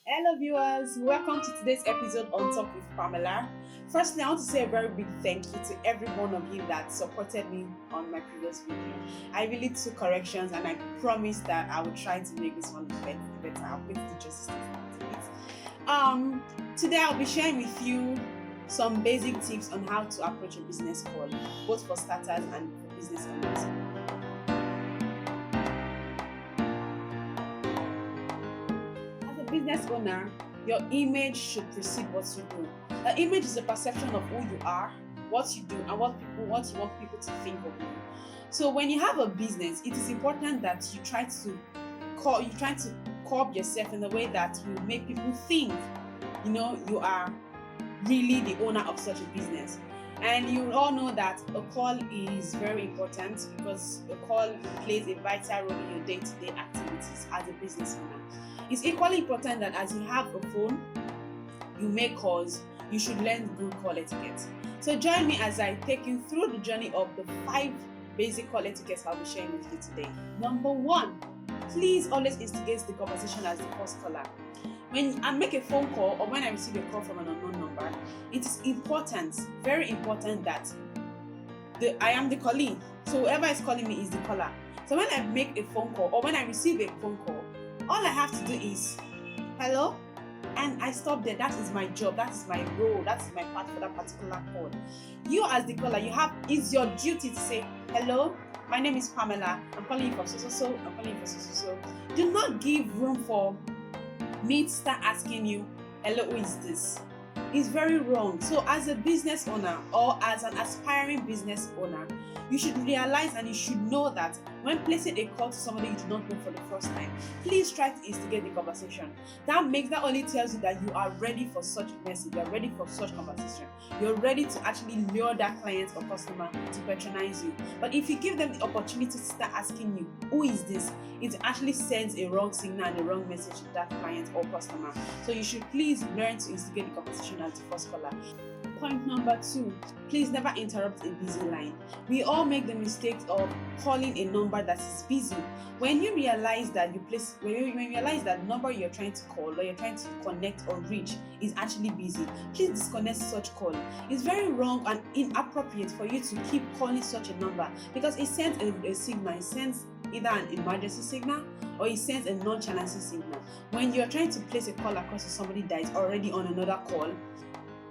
Hello, viewers. Welcome to today's episode on Talk with Pamela. Firstly, I want to say a very big thank you to every one of you that supported me on my previous video. I really took corrections and I promised that I would try to make this one better. I'll put the justice to it. Today I'll be sharing with you some basic tips on how to approach a business call, both for starters and for business owners. Business owner, your image should precede what you do. An image is a perception of who you are, what you do, and what you want people to think of you. So when you have a business, it is important that you try to curb yourself in a way that will make people think, you are really the owner of such a business. And you all know that a call is very important because a call plays a vital role in your day-to-day activities as a business owner. It's equally important that as you have a phone, you make calls, you should learn good call etiquette. So join me as I take you through the journey of the 5 basic call etiquettes I'll be sharing with you today. Number 1, please always instigate the conversation as the first caller. When I make a phone call or when I receive a call from an unknown number, it is important, very important that I am the callee. So whoever is calling me is the caller. So when I make a phone call or when I receive a phone call, all I have to do is, hello, and I stop there. That is my job, that is my role, that is my part for that particular call. You as the caller, it's your duty to say, hello, my name is Pamela, I'm calling you for so, I'm calling you for so. Do not give room for me to start asking you, hello, who is this? It's very wrong. So as a business owner or as an aspiring business owner, you should realize and you should know that when placing a call to somebody you do not know for the first time, please try to instigate the conversation. That only tells you that you are ready for such a message, you are ready for such conversation. You're ready to actually lure that client or customer to patronize you. But if you give them the opportunity to start asking you, who is this? It actually sends a wrong signal and a wrong message to that client or customer. So you should please learn to instigate the conversation as the first caller. Point number 2, please never interrupt a busy line. We all make the mistake of calling a number that is busy. When you realize that when you realize that the number you're trying to call or you're trying to connect or reach is actually busy, please disconnect such call. It's very wrong and inappropriate for you to keep calling such a number because it sends a signal. It sends either an emergency signal or it sends a non-chancellor signal. When you're trying to place a call across to somebody that is already on another call,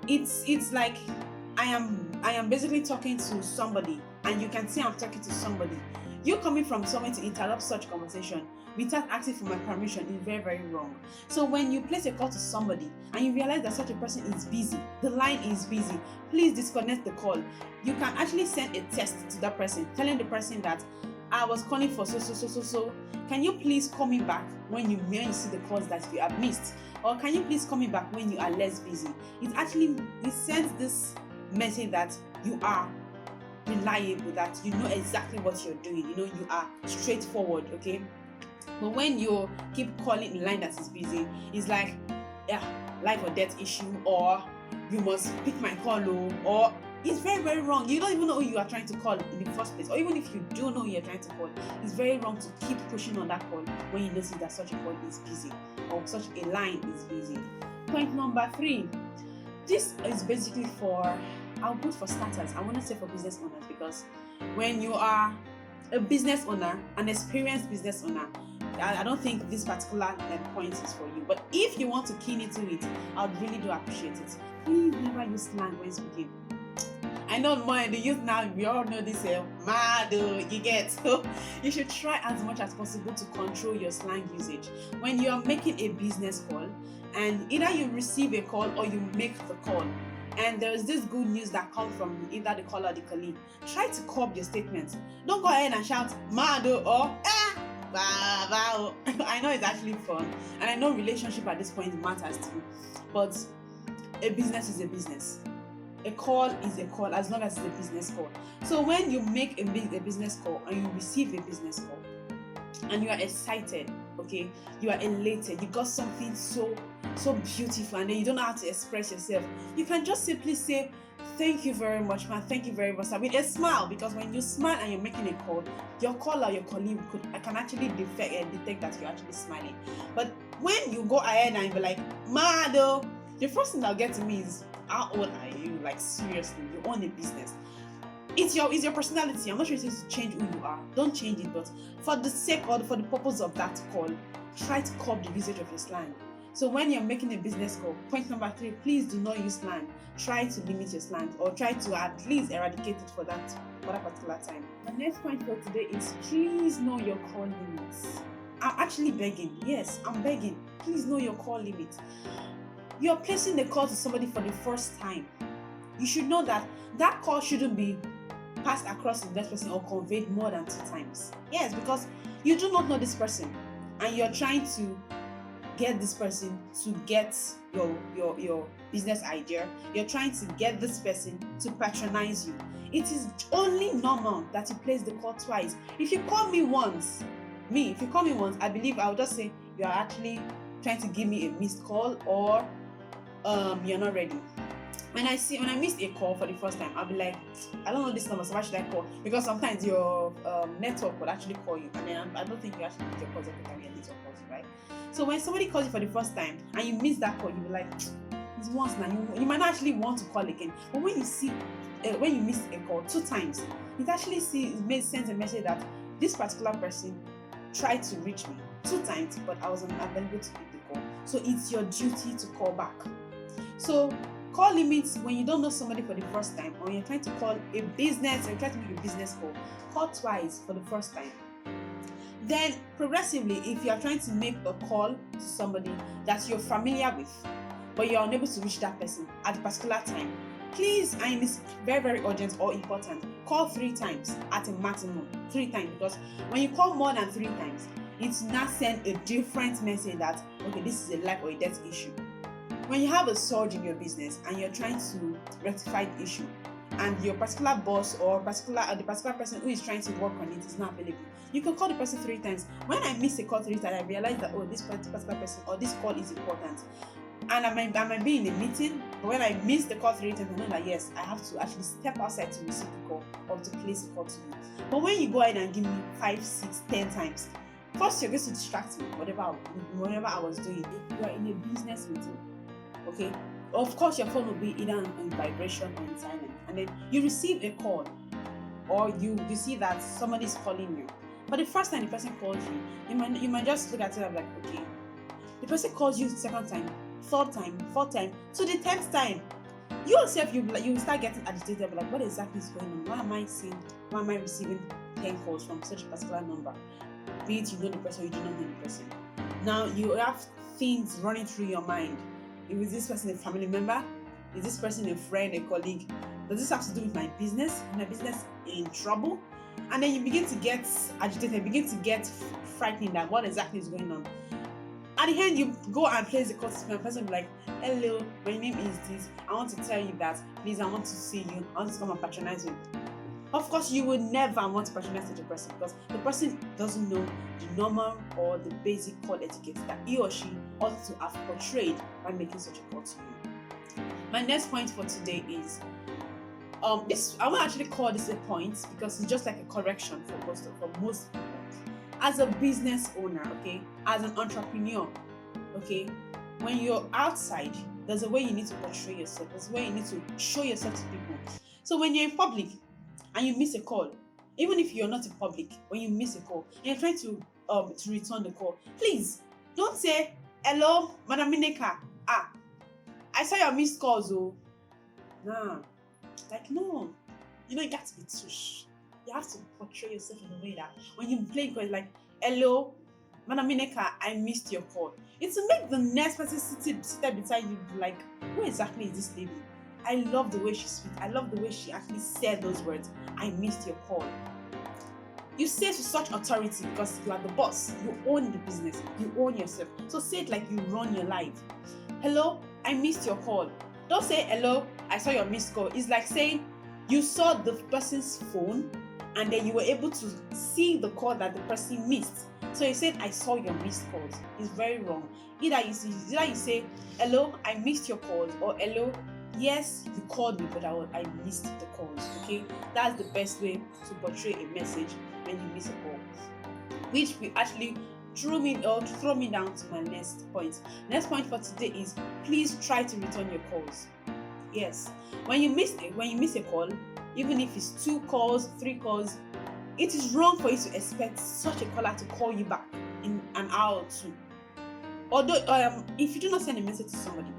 it's like I am basically talking to somebody and you can see I'm talking to somebody. You coming from someone to interrupt such conversation without asking for my permission is very, very wrong. So when you place a call to somebody and you realize that such a person is busy, the line is busy, please disconnect the call. You can actually send a text to that person telling the person that I was calling for so. Can you please call me back when you see the calls that you have missed? Or can you please call me back when you are less busy? It sends this message that you are reliable, that you know exactly what you're doing, you are straightforward, okay? But when you keep calling a line that is busy, it's like, life or death issue, or you must pick my call, or it's very, very wrong. You don't even know who you are trying to call in the first place, or even if you do know who you're trying to call, it's very wrong to keep pushing on that call when you notice that such a call is busy or such a line is busy. Point number 3, this is basically I'll put for starters. I want to say for business owners, because when you are a business owner, an experienced business owner, I don't think this particular point is for you. But if you want to keen into it, I would really do appreciate it. Please never use slang when speaking. I know more in the youth now, we all know this, you get. So you should try as much as possible to control your slang usage. When you are making a business call, and either you receive a call or you make the call, and there is this good news that comes from either the caller or the colleague, try to curb your statements. Don't go ahead and shout, or I know it's actually fun, and I know relationship at this point matters too, but a business is a business. A call is a call as long as it's a business call. So when you make a business call and you receive a business call and you are excited, Okay, you are elated, you got something so beautiful, and then you don't know how to express yourself. You can just simply say, thank you very much, man. Thank you very much, sir, with a smile, because when you smile and you're making a call, your caller, your colleague can actually detect that you're actually smiling. But when you go ahead and be like, Mado, the first thing that'll get to me is, how old are you? Like, seriously, you own a business. It's your personality. I'm not sure it's to change who you are. Don't change it, but for the sake or for the purpose of that call, try to curb the usage of your slang. So when you're making a business call, point number 3, please do not use slang. Try to limit your slang, or try to at least eradicate it for that particular time. My next point for today is, please know your call limits. I'm actually begging. Yes, I'm begging. Please know your call limit. You're placing the call to somebody for the first time. You should know that that call shouldn't be passed across to the next person or conveyed more than 2 times. Yes, because you do not know this person, and you're trying to get this person to get your business idea. You're trying to get this person to patronize you. It is only normal that you place the call twice. If you call me once, I believe I'll just say you're actually trying to give me a missed call, or you're not ready. When I missed a call for the first time, I'll be like, I don't know this number, so why should I call? Because sometimes your network will actually call you, and then I don't think you actually pick your calls every time your network calls you, right? So when somebody calls you for the first time and you miss that call, you'll be like, it's once now. You might not actually want to call again. But when you miss a call 2 times, it actually sends a message that this particular person tried to reach me 2 times, but I was unavailable to pick the call. So it's your duty to call back. So call limits: when you don't know somebody for the first time, or you're trying to call a business, or you're trying to make a business call twice for the first time. Then progressively, if you are trying to make a call to somebody that you're familiar with, but you're unable to reach that person at a particular time, please, and it's very, very urgent or important, call 3 times at a maximum. 3 times, because when you call more than 3 times, it's not send a different message that, okay, this is a life or a death issue. When you have a surge in your business and you're trying to rectify the issue, and your particular boss or the particular person who is trying to work on it is not available, you can call the person 3 times. When I miss a call 3 times, I realize that, this particular person or this call is important, and I might be in a meeting, but when I miss the call 3 times, I know that yes, I have to actually step outside to receive the call or to place a call to you. But when you go ahead and give me 5, 6, 10 times, first you're going to distract me, whatever I was doing. If you are in a business meeting, okay, of course your phone will be either on vibration or in silent, and then you receive a call, or you see that somebody is calling you. But the first time the person calls you, you might just look at it and be like, okay. The person calls you 2nd time, 3rd time, 4th time, to the 10th time, you yourself, you start getting agitated, like, what exactly is going on? Why am I receiving 10 calls from such a particular number? Be it you know the person or you do not know the person. Now you have things running through your mind. Is this person a family member? Is this person a friend, a colleague? Does this have to do with my business? Is my business in trouble? And then you begin to get agitated, begin to get frightened that what exactly is going on. At the end, you go and place the call to the person, like, hello, my name is this. I want to tell you that, please, I want to see you. I want to come and patronize you. Of course, you would never want to patronize such a person, because the person doesn't know the normal or the basic call etiquette that he or she ought to have portrayed by making such a call to you. My next point for today is this. I won't actually call this a point, because it's just like a correction for most people. As a business owner, okay, as an entrepreneur, okay, when you're outside, there's a way you need to portray yourself. There's a way you need to show yourself to people. So when you're in public and you miss a call, even if you're not in public, when you miss a call and you're trying to return the call, please don't say, hello, Madam Mineka. I saw your missed calls, oh. Nah. Like, no. You got to be tush. You have to portray yourself in a way that when you play call, like, hello, Madam Mineka, I missed your call. It's to make the next person seated beside you like, who exactly is this lady? I love the way she speaks. I love the way she actually said those words. I missed your call. You say to such authority because you are the boss. You own the business. You own yourself. So say it like you run your life. Hello, I missed your call. Don't say, hello, I saw your missed call. It's like saying you saw the person's phone and then you were able to see the call that the person missed. So you said, I saw your missed calls. It's very wrong. Either you say, hello, I missed your calls, or hello, yes, you called me, but I missed the calls. Okay, that's the best way to portray a message when you miss a call. Which will actually throw me down to my next point. Next point for today is, please try to return your calls. Yes, when you miss a call, even if it's 2 calls, 3 calls, it is wrong for you to expect such a caller to call you back in an hour or 2. Although, if you do not send a message to somebody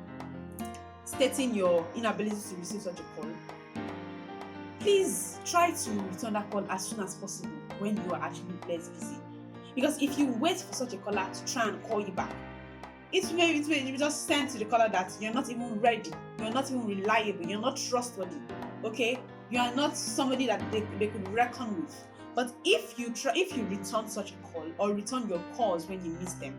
stating your inability to receive such a call, please try to return that call as soon as possible when you are actually less busy. Because if you wait for such a caller to try and call you back, it will just send to the caller that you're not even ready, you're not even reliable, you're not trustworthy. Okay, you are not somebody that they could reckon with. But if you return such a call, or return your calls when you miss them,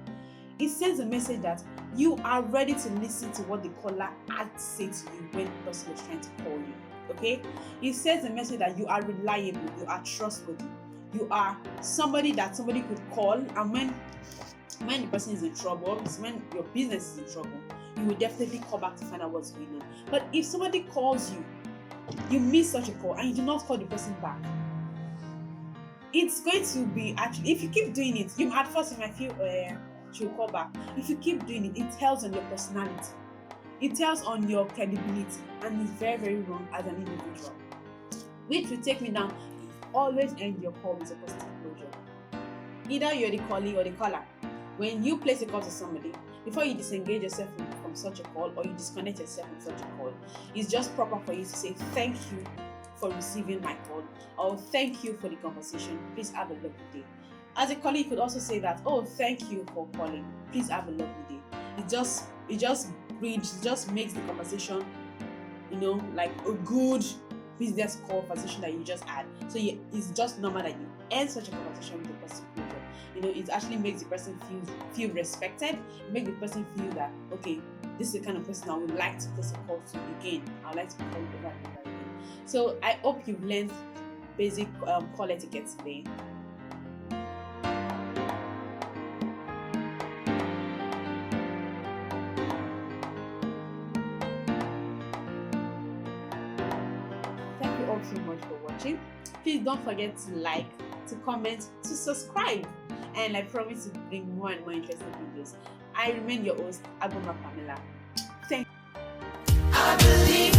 it sends a message that you are ready to listen to what the caller had to say to you when the person was trying to call you. Okay, it sends a message that you are reliable, you are trustworthy, you are somebody that somebody could call, and when the person is in trouble, or when your business is in trouble, you will definitely call back to find out what's going on. But if somebody calls you, you miss such a call, and you do not call the person back, it's going to be, actually, if you keep doing it, at first you might feel she'll call back. If you keep doing it, it tells on your personality, it tells on your credibility, and it's very, very wrong as an individual. Which will take me down, always end your call with a positive closure. Either you're the callee or the caller. When you place a call to somebody, before you disengage yourself from such a call, or you disconnect yourself from such a call, it's just proper for you to say thank you for receiving my call, or thank you for the conversation, please have a lovely day. As a colleague, you could also say that, oh, thank you for calling, please have a lovely day. It just makes the conversation, like a good business conversation that you just had. So it's just normal that you end such a conversation with the person. It actually makes the person feel respected. It makes the person feel that, okay, this is the kind of person I would like to place a call to again. I would like to call you over and over again. So I hope you've learned basic call etiquette today. Thank you all so much for watching. Please don't forget to like, to comment, to subscribe, and I promise to bring more and more interesting videos. I remain your host, Agoma Pamela. Thank you.